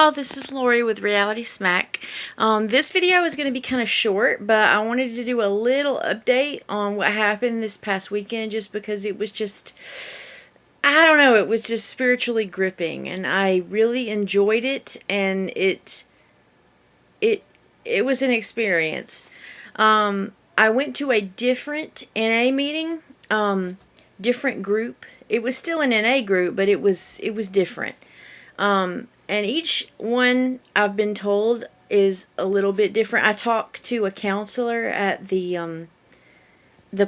y'all, this is Lori with Reality Smack. This video is going to be kind of short, but I wanted to do a little update on what happened this past weekend just because it was just, I don't know, it was just spiritually gripping and I really enjoyed it and it was an experience. I went to a different NA meeting, different group. It was still an NA group, but it was different. And each one, I've been told, is a little bit different. I talked to a counselor at the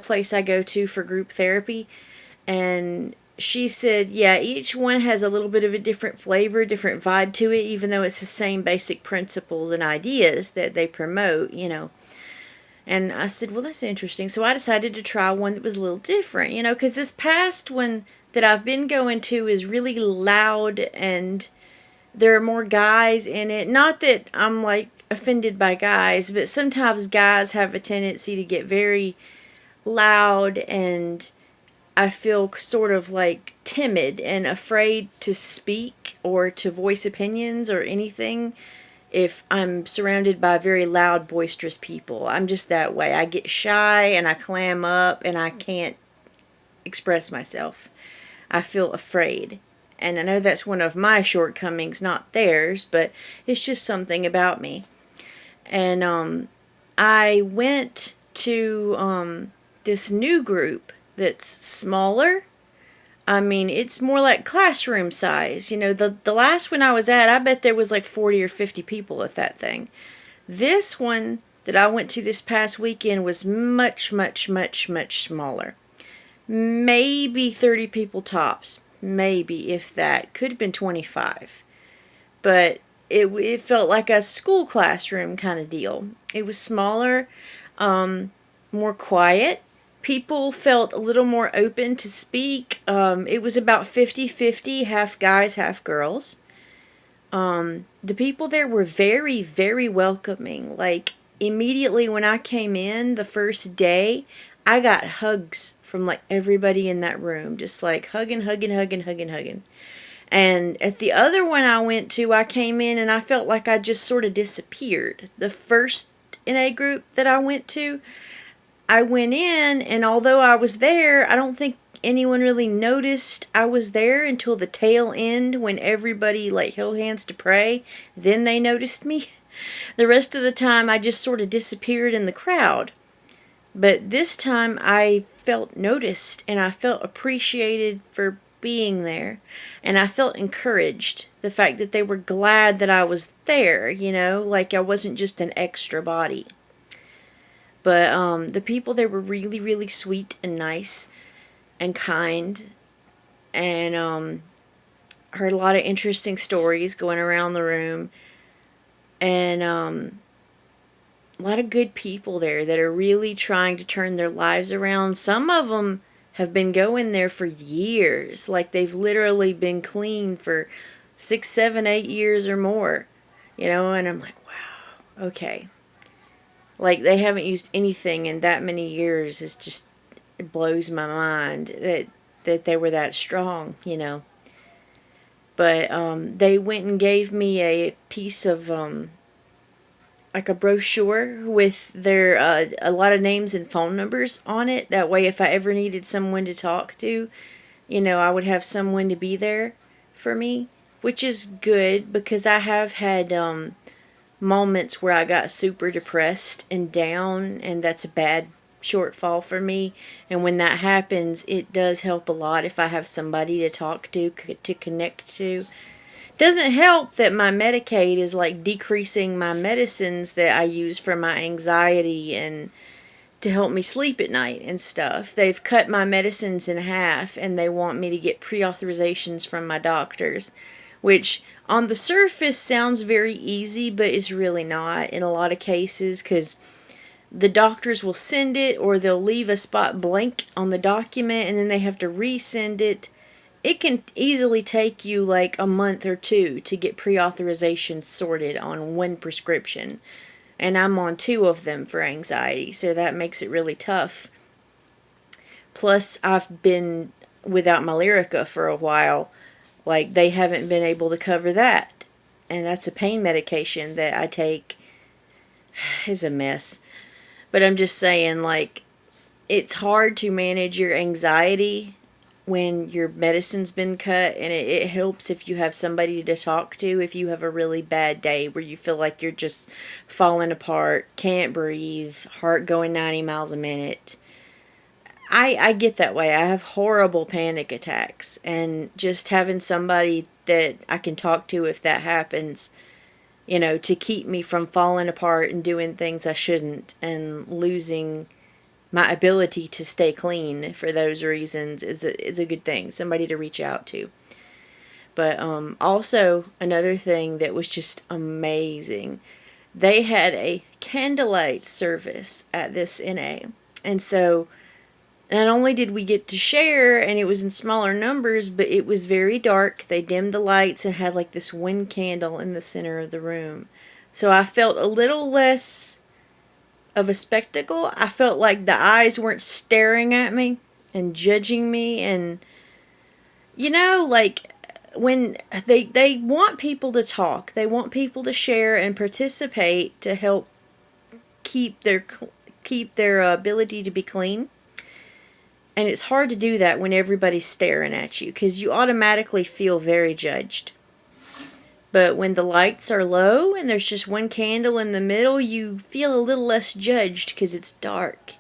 place I go to for group therapy, and she said, yeah, each one has a little bit of a different flavor, different vibe to it, even though it's the same basic principles and ideas that they promote. And I said, well, that's interesting. So I decided to try one that was a little different, because this past one that I've been going to is really loud and there are more guys in it. Not that I'm offended by guys, but sometimes guys have a tendency to get very loud and I feel sort of timid and afraid to speak or to voice opinions or anything if I'm surrounded by very loud, boisterous people. I'm just that way. I get shy and I clam up and I can't express myself. I feel afraid. And I know that's one of my shortcomings, not theirs, but it's just something about me. And I went to this new group that's smaller. I mean, it's more like classroom size. The last one I was at, I bet there was 40 or 50 people at that thing. This one that I went to this past weekend was much, much, much, much smaller. Maybe 30 people tops. Maybe, if that. Could have been 25. But it felt like a school classroom kind of deal. It was smaller, more quiet. People felt a little more open to speak. It was about 50-50, half guys, half girls. The people there were very, very welcoming. Immediately when I came in the first day, I got hugs from everybody in that room. Just hugging. And at the other one I went to, I came in and I felt like I just sort of disappeared. The first NA group that I went to, I went in and although I was there, I don't think anyone really noticed I was there until the tail end when everybody held hands to pray. Then they noticed me. The rest of the time I just sort of disappeared in the crowd. But this time I felt noticed and I felt appreciated for being there. And I felt encouraged. The fact that they were glad that I was there, I wasn't just an extra body. But the people there were really, really sweet and nice and kind. And heard a lot of interesting stories going around the room. And a lot of good people there that are really trying to turn their lives around. Some of them have been going there for years. They've literally been clean for 6, 7, 8 years or more. And I'm like, wow, okay. They haven't used anything in that many years. It blows my mind that they were that strong, But they went and gave me a piece of a brochure with their a lot of names and phone numbers on it. That way if I ever needed someone to talk to, I would have someone to be there for me, which is good because I have had moments where I got super depressed and down, and that's a bad shortfall for me. And when that happens, it does help a lot if I have somebody to talk to connect to. Doesn't help that my Medicaid is decreasing my medicines that I use for my anxiety and to help me sleep at night and stuff. They've cut my medicines in half and they want me to get pre-authorizations from my doctors, which on the surface sounds very easy, but it's really not in a lot of cases because the doctors will send it or they'll leave a spot blank on the document and then they have to resend it. It can easily take you a month or two to get pre-authorization sorted on one prescription. And I'm on 2 of them for anxiety, so that makes it really tough. Plus, I've been without my Lyrica for a while. They haven't been able to cover that. and that's a pain medication that I take. It's a mess. But I'm just saying, like, it's hard to manage your anxiety when your medicine's been cut, and it helps if you have somebody to talk to if you have a really bad day where you feel like you're just falling apart, can't breathe, heart going 90 miles a minute. I get that way. I have horrible panic attacks, and just having somebody that I can talk to if that happens, to keep me from falling apart and doing things I shouldn't and losing my ability to stay clean for those reasons is a good thing. Somebody to reach out to. But also another thing that was just amazing. They had a candlelight service at this NA. And so not only did we get to share, and it was in smaller numbers, but it was very dark. They dimmed the lights and had like this one candle in the center of the room. So I felt a little less of a spectacle. I felt like the eyes weren't staring at me and judging me. And, like when they want people to talk, they want people to share and participate to help keep their ability to be clean. And it's hard to do that when everybody's staring at you because you automatically feel very judged. But when the lights are low and there's just one candle in the middle, you feel a little less judged because it's dark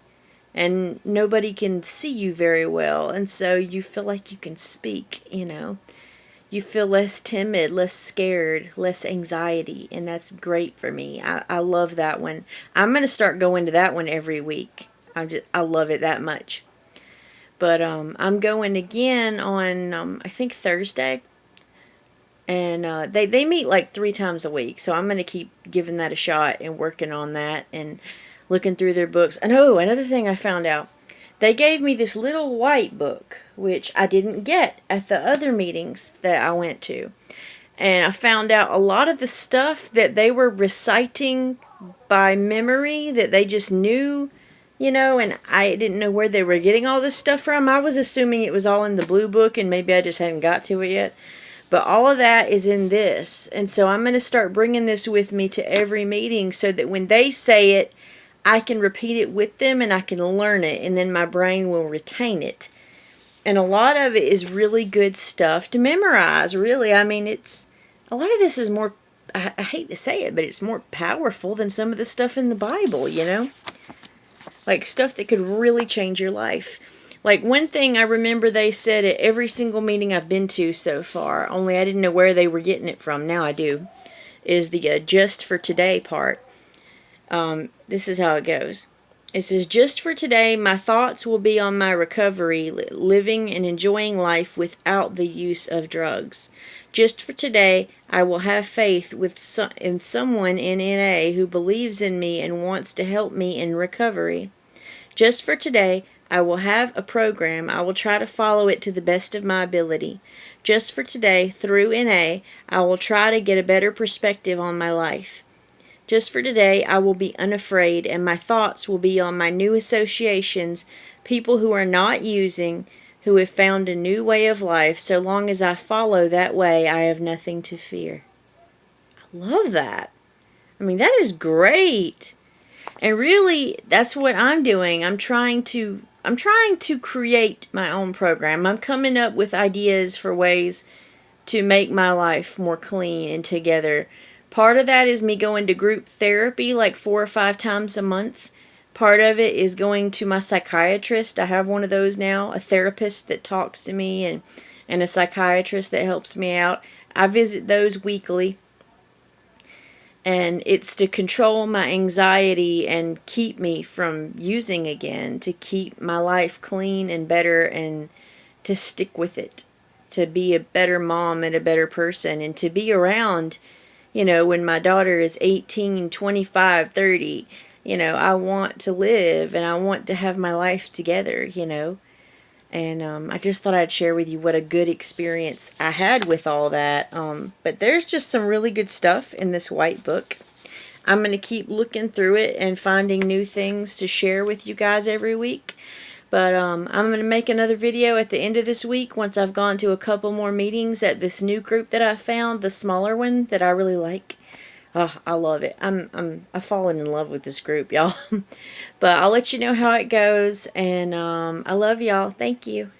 and nobody can see you very well. And so you feel like you can speak, You feel less timid, less scared, less anxiety. And that's great for me. I love that one. I'm going to start going to that one every week. I love it that much. But I'm going again on, I think, Thursday. And they meet like 3 times a week. So I'm going to keep giving that a shot and working on that and looking through their books. And another thing I found out. They gave me this little white book, which I didn't get at the other meetings that I went to. And I found out a lot of the stuff that they were reciting by memory that they just knew, and I didn't know where they were getting all this stuff from. I was assuming it was all in the blue book and maybe I just hadn't got to it yet. But all of that is in this. And so I'm going to start bringing this with me to every meeting so that when they say it, I can repeat it with them and I can learn it. And then my brain will retain it. And a lot of it is really good stuff to memorize, really. I mean, a lot of this is more, I hate to say it, but it's more powerful than some of the stuff in the Bible, Like stuff that could really change your life. Like one thing I remember they said at every single meeting I've been to so far, only I didn't know where they were getting it from, now I do, is the just for today part. This is how it goes. It says, just for today, my thoughts will be on my recovery, living and enjoying life without the use of drugs. Just for today, I will have faith in someone in NA who believes in me and wants to help me in recovery. Just for today, I will have a program. I will try to follow it to the best of my ability. Just for today, through NA, I will try to get a better perspective on my life. Just for today, I will be unafraid, and my thoughts will be on my new associations, people who are not using, who have found a new way of life. So long as I follow that way, I have nothing to fear. I love that. I mean, that is great. And really, that's what I'm doing. I'm trying to create my own program. I'm coming up with ideas for ways to make my life more clean and together. Part of that is me going to group therapy like 4 or 5 times a month. Part of it is going to my psychiatrist. I have one of those now, a therapist that talks to me and a psychiatrist that helps me out. I visit those weekly. And it's to control my anxiety and keep me from using again, to keep my life clean and better and to stick with it, to be a better mom and a better person and to be around, when my daughter is 18, 25, 30, I want to live and I want to have my life together, And I just thought I'd share with you what a good experience I had with all that. But there's just some really good stuff in this white book. I'm going to keep looking through it and finding new things to share with you guys every week. But I'm going to make another video at the end of this week once I've gone to a couple more meetings at this new group that I found, the smaller one that I really like. Oh, I love it. I've fallen in love with this group, y'all. But I'll let you know how it goes, and I love y'all. Thank you.